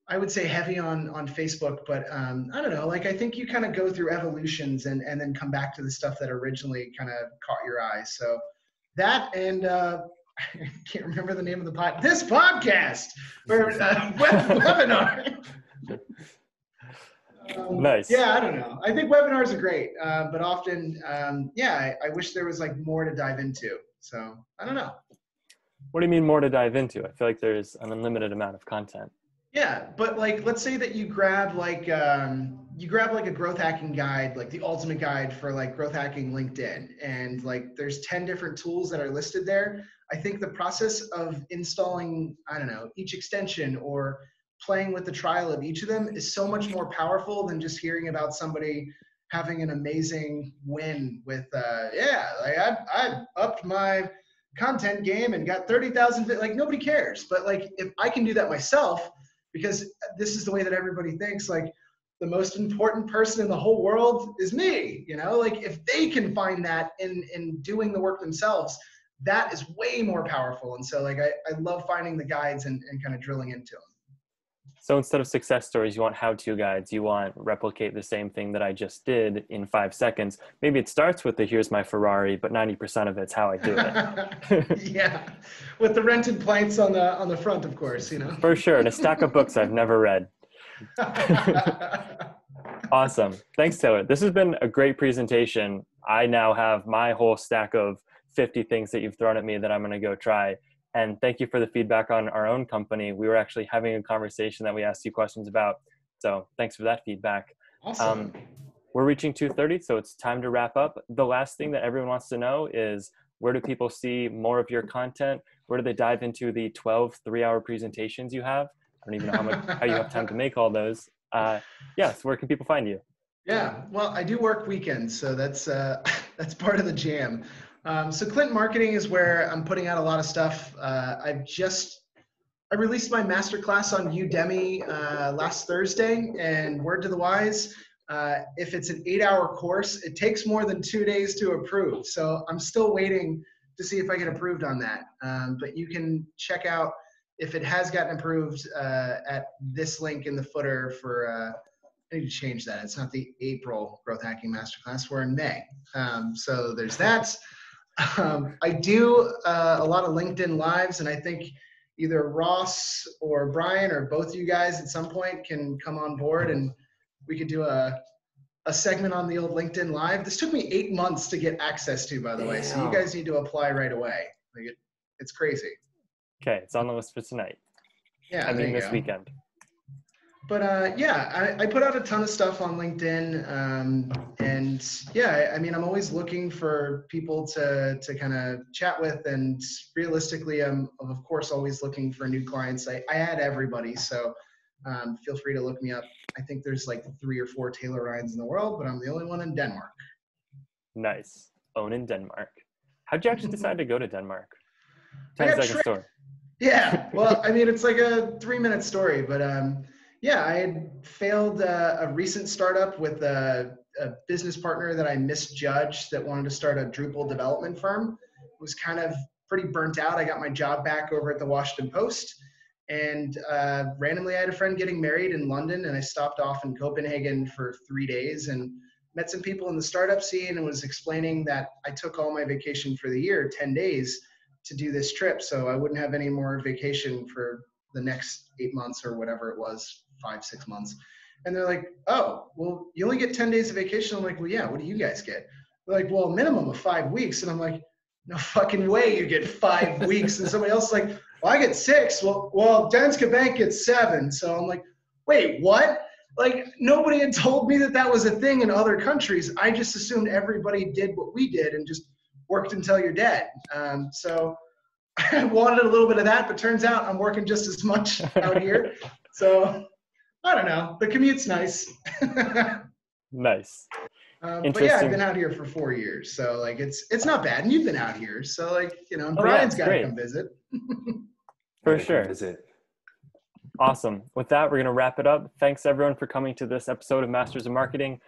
I would say, heavy on Facebook, but I don't know, like I think you kind of go through evolutions and then come back to the stuff that originally kind of caught your eye. So that, and I can't remember the name of this podcast or webinar. Nice. Yeah, I don't know. I think webinars are great, but often, yeah, I wish there was like more to dive into. So I don't know. What do you mean more to dive into? I feel like there's an unlimited amount of content. Yeah, but like, let's say that you grab like a growth hacking guide, like the ultimate guide for like growth hacking LinkedIn, and like there's 10 different tools that are listed there. I think the process of installing, I don't know, each extension or playing with the trial of each of them is so much more powerful than just hearing about somebody having an amazing win with, yeah, like I upped my content game and got 30,000, like nobody cares. But like, if I can do that myself, because this is the way that everybody thinks, like the most important person in the whole world is me, you know, like if they can find that in doing the work themselves, that is way more powerful. And so like, I love finding the guides and kind of drilling into them. So instead of success stories, you want how-to guides. You want replicate the same thing that I just did in 5 seconds. Maybe it starts with the here's my Ferrari, but 90% of it's how I do it. Yeah, with the rented plates on the front, of course, you know. For sure, and a stack of books I've never read. Awesome. Thanks, Taylor. This has been a great presentation. I now have my whole stack of 50 things that you've thrown at me that I'm going to go try. And thank you for the feedback on our own company. We were actually having a conversation that we asked you questions about. So thanks for that feedback. Awesome. We're reaching 2:30, so it's time to wrap up. The last thing that everyone wants to know is, where do people see more of your content? Where do they dive into the 12 3-hour presentations you have? I don't even know how you have time to make all those. So where can people find you? Yeah, well, I do work weekends, so that's that's part of the jam. So Klint Marketing is where I'm putting out a lot of stuff. I released my masterclass on Udemy last Thursday, and word to the wise, if it's an 8-hour course, it takes more than 2 days to approve. So I'm still waiting to see if I get approved on that. But you can check out if it has gotten approved at this link in the footer for, I need to change that. It's not the April Growth Hacking Masterclass, we're in May. So there's that. I do a lot of LinkedIn Lives, and I think either Ross or Brian or both of you guys at some point can come on board and we could do a segment on the old LinkedIn Live. This took me 8 months to get access to, by the way, so you guys need to apply right away. Like it's crazy. Okay, it's on the list for tonight. Yeah, I mean this weekend. But I put out a ton of stuff on LinkedIn, and yeah, I mean, I'm always looking for people to kind of chat with, and realistically, I'm of course always looking for new clients. I add everybody, so feel free to look me up. I think there's like 3 or 4 Taylor Ryans in the world, but I'm the only one in Denmark. Nice. Own in Denmark. How'd you actually decide to go to Denmark? 10-second story. Yeah, well, I mean, it's like a 3-minute story, but yeah, I had failed a recent startup with a business partner that I misjudged that wanted to start a Drupal development firm. It was kind of pretty burnt out. I got my job back over at the Washington Post, and randomly I had a friend getting married in London, and I stopped off in Copenhagen for 3 days and met some people in the startup scene and was explaining that I took all my vacation for the year, 10 days, to do this trip, so I wouldn't have any more vacation for the next 8 months or whatever it was, 5-6 months. And they're like, oh, well, you only get 10 days of vacation. I'm like, well, yeah, what do you guys get? They're like, well, a minimum of 5 weeks. And I'm like, no fucking way you get 5 weeks. And somebody else is like, well, I get 6. Well, Danske Bank gets 7. So I'm like, wait, what? Like, nobody had told me that that was a thing in other countries. I just assumed everybody did what we did and just worked until you're dead. So I wanted a little bit of that, but turns out I'm working just as much out here. So I don't know. The commute's nice. Nice. But yeah, I've been out here for 4 years, so like it's not bad. And you've been out here, so like and Brian's got to come visit. For sure. Visit. Awesome. With that, we're going to wrap it up. Thanks everyone for coming to this episode of Masters of Marketing.